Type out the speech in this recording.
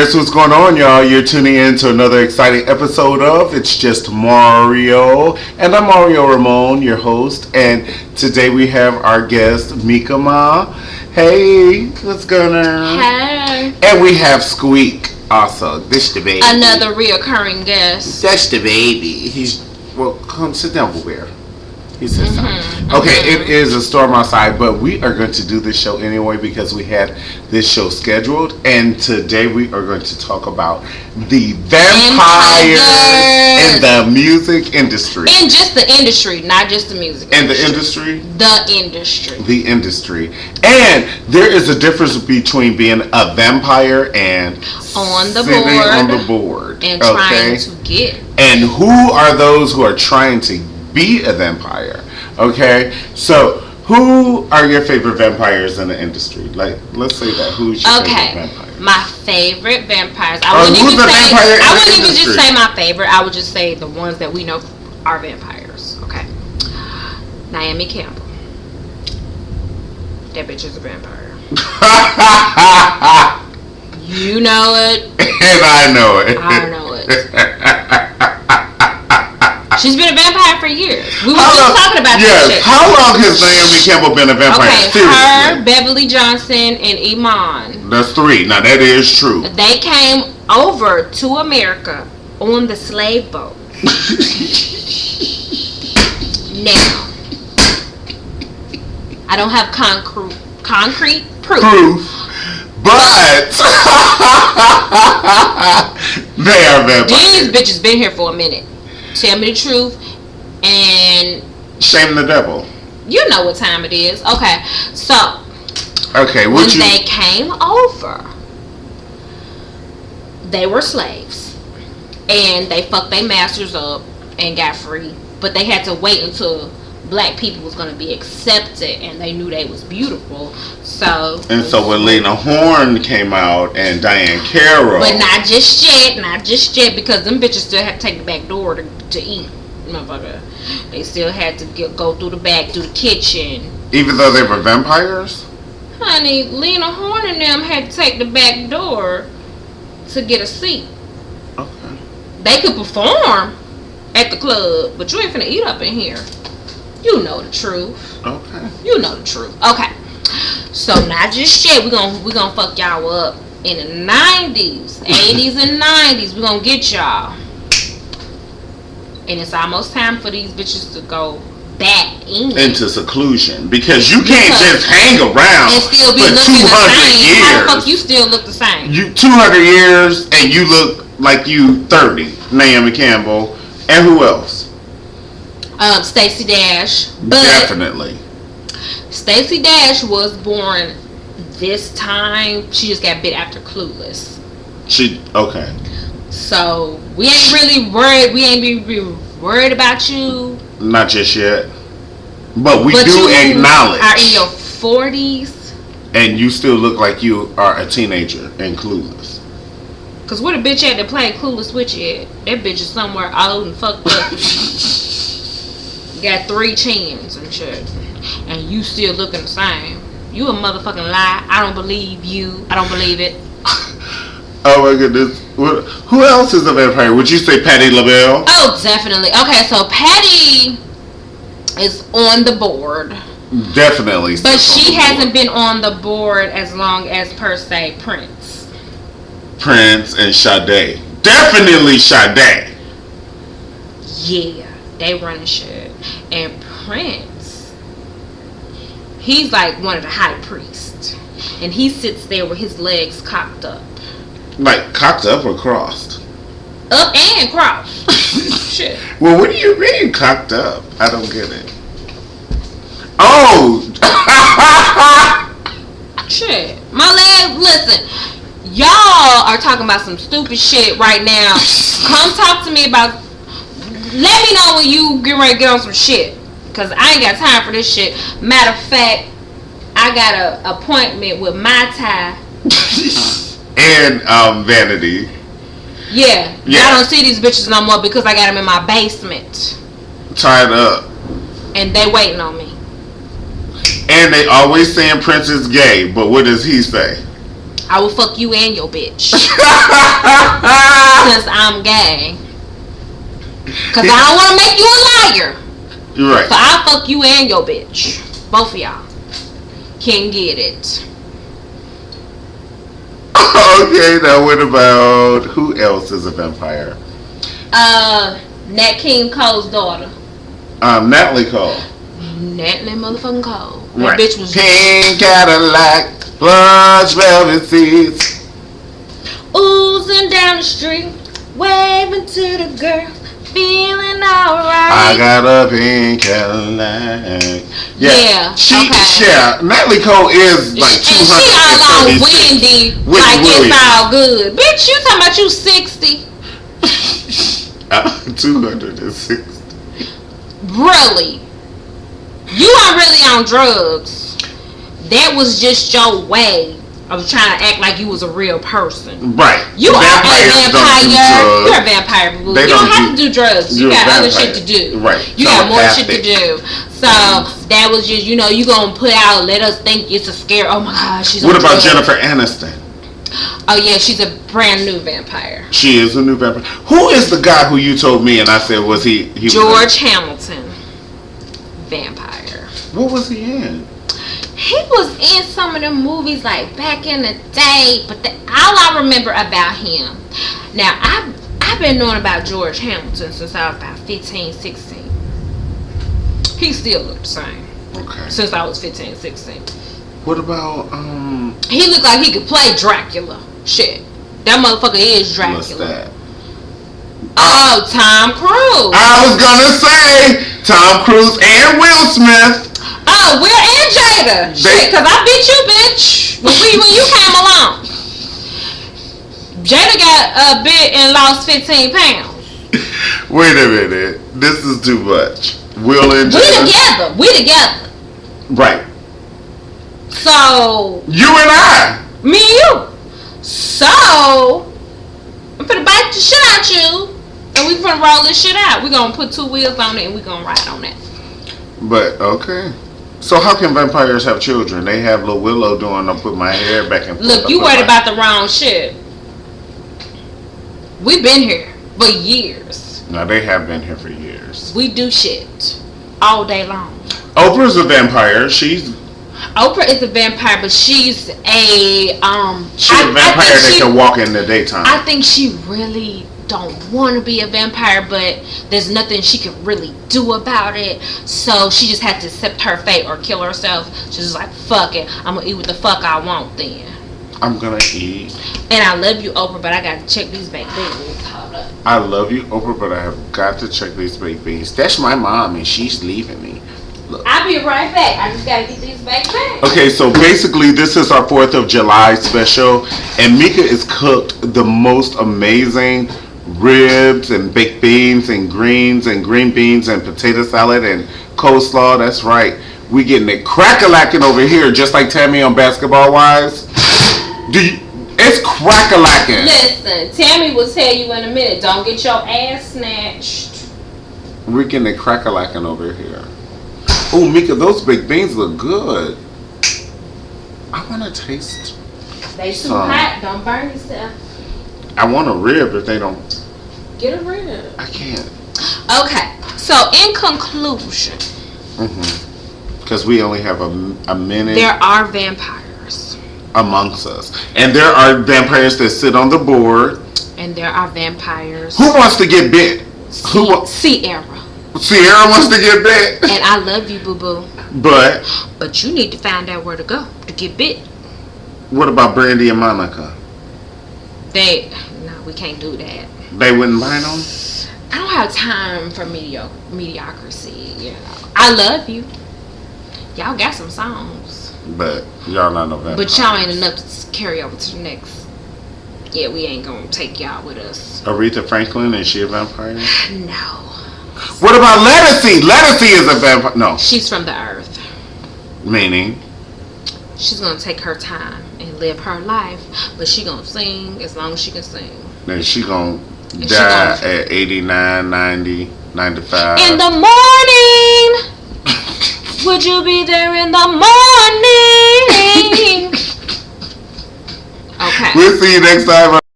Here's what's going on, y'all. You're tuning in to another exciting episode of It's Just Mario. And I'm Mario Ramon, your host. And today we have our guest, Mika Ma. Hey, what's going on? Hey. And we have Squeak also. This the baby. Another reoccurring guest. That's the baby. Well, come sit down, Boo Bear. He said something. Okay, it is a storm outside, but we are going to do this show anyway because we had this show scheduled. And today we are going to talk about the vampires in the music industry. In just the industry, not just the music industry. In the industry? The industry. The industry. And there is a difference between being a vampire and on the board. And trying to get. And who are those who are trying to be a vampire? Okay, so who are your favorite vampires in the industry? Like, let's say that. Who's your favorite vampire? My favorite vampires. I wouldn't even just say my favorite. I would just say the ones that we know are vampires. Okay, Naomi Campbell. That bitch is a vampire. You know it, and I know it. I know it. She's been a vampire for years. We were just talking about this shit. How long has Naomi Campbell been a vampire? Okay, seriously? her, Beverly Johnson, and Iman. That's three. Now that is true. They came over to America on the slave boat. Now, I don't have concrete proof. But they are vampires. These bitches been here for a minute. Tell me the truth and shame the devil. You know what time it is. Okay, so when they came over, they were slaves and they fucked their masters up and got free, but they had to wait until black people was going to be accepted and they knew they was beautiful. So when Lena Horne came out and Diane Carroll, but not just yet because them bitches still had to take the back door to eat, motherfucker. They still had to go through the back, through the kitchen, even though they were vampires. Honey, Lena Horne and them had to take the back door to get a seat. Okay. They could perform at the club, but you ain't finna eat up in here. You know the truth. Okay. You know the truth. Okay. So not just yet. We gonna fuck y'all up in the 90s, 80s, and 90s. We gonna get y'all. And it's almost time for these bitches to go back into seclusion because you can't just hang around and still be for looking 200 the same. years. How the fuck you still look the same? You 200 years and you look like you 30. Naomi Campbell and who else? Stacey Dash. Definitely. Stacey Dash was born this time. She just got bit after Clueless. Okay. So we ain't really worried. We ain't be worried about you. Not just yet. But do acknowledge. Are in your 40s. And you still look like you are a teenager in Clueless. Cause where the bitch at that played Clueless with you at? That bitch is somewhere old and fucked up. Got 3 chins and shit, and you still looking the same. You a motherfucking lie. I don't believe you. I don't believe it. Oh my goodness. Who else is a vampire? Would you say Patti LaBelle? Oh, definitely. Okay, so Patti is on the board. Definitely. But she hasn't been on the board as long as, per se, Prince and Sade. Definitely Sade. Yeah, they running shit. And Prince, he's like one of the high priests. And he sits there with his legs cocked up. Like cocked up or crossed? Up and crossed. Shit. Well, what do you mean cocked up? I don't get it. Oh! Shit. My leg, listen. Y'all are talking about some stupid shit right now. Come talk to me about... Let me know when you get ready to get on some shit. Because I ain't got time for this shit. Matter of fact, I got an appointment with my tie. And Vanity. Yeah. I don't see these bitches no more because I got them in my basement. Tied up. And they waiting on me. And they always saying Prince is gay. But what does he say? I will fuck you and your bitch. Since I'm gay. Cause I don't want to make you a liar. Right. So I'll fuck you and your bitch. Both of y'all can get it. Okay, now what about who else is a vampire? Nat King Cole's daughter. Natalie Cole. Natalie motherfucking Cole. That Right. bitch was Pink Cadillac, plush velvet seats, oozing down the street, waving to the girl, feeling alright. I got a pink Cadillac. Yeah, Yeah, Natalie Cole is like 200. And she all on windy, like Williams. it's all good. Bitch, you talking about you 60? 260. Really? You aren't really on drugs. That was just your way of trying to act like you was a real person. Right. You are a Vampires don't do vampire. drugs. You're a vampire. Boo. They You don't don't have to do drugs. You you're a got other vampire. shit to do. Right. You got more shit to Telepathic. do. So that was just, you gonna put out, let us think it's a scare. Oh my God, she's What on about drugs. Jennifer Aniston? Oh yeah, she's a brand new vampire. She is a new vampire. Who is the guy who you told me and I said was he George Hamilton. Vampire. What was he in? He was in some of the movies like back in the day, but all I remember about him. Now, I've been knowing about George Hamilton since I was about 15, 16. He still looked the same. Okay. Since I was 15, 16. What about He looked like he could play Dracula. Shit. That motherfucker is Dracula. what's that? Oh, Tom Cruise. I was gonna say Tom Cruise and Will Smith. Oh, Will and Jada. Shit, cause I beat you, bitch. When you came along. Jada got a bit and lost 15 pounds. Wait a minute. This is too much. Will and Jada. We together. Right. So You and I. me and you. So I'm finna bite the shit out you, and we finna roll this shit out. We gonna put 2 wheels on it, and we gonna ride on it. But okay. So how can vampires have children? They have little Willow doing. I put my hair back and forth. Look, you worried about the wrong shit. We've been here for years. No, they have been here for years. We do shit all day long. Oprah's a vampire. She's Oprah is a vampire, but she's a she's a vampire that can walk in the daytime. I think she really don't want to be a vampire, but there's nothing she can really do about it. So she just had to accept her fate or kill herself. She's just like, fuck it, I'm gonna eat what the fuck I want then. I'm gonna eat. And I love you, Oprah, but I gotta check these baked beans. Hold up. I love you, Oprah, but I have got to check these baked beans. That's my mom, and she's leaving me. Look. I'll be right back. I just gotta get these baked beans. Okay, so basically this is our 4th of July special, and Mika is cooked the most amazing ribs and baked beans and greens and green beans and potato salad and coleslaw. That's right. We getting it crack-a-lacking over here, just like Tammy on Basketball Wives. It's crack-a-lacking. Listen, Tammy will tell you in a minute. Don't get your ass snatched. We're getting it crack-a-lacking over here. Oh, Mika, those baked beans look good. I want to taste. They too hot. Don't burn yourself. I want a rib if they don't. Get a rib. I can't. Okay. So in conclusion, Because we only have a minute there are vampires. amongst us. And there are vampires that sit on the board. And there are vampires. Who wants to get bit? Sierra. Sierra wants to get bit. And I love you, boo-boo. But you need to find out where to go to get bit. what about Brandy and Monica? No, we can't do that. They wouldn't bite them? I don't have time for mediocrity, you know. I love you. Y'all got some songs. But y'all not no vampires. But y'all ain't enough to carry over to the next. Yeah, we ain't gonna take y'all with us. Aretha Franklin, is she a vampire? No. What about Lettucey? Lettucey is a vampire. No. She's from the earth. Meaning? She's gonna take her time and live her life, but she gonna sing as long as she can sing. Then she gonna And die at 89, 90, 95. In the morning, would you be there in the morning? Okay. We'll see you next time.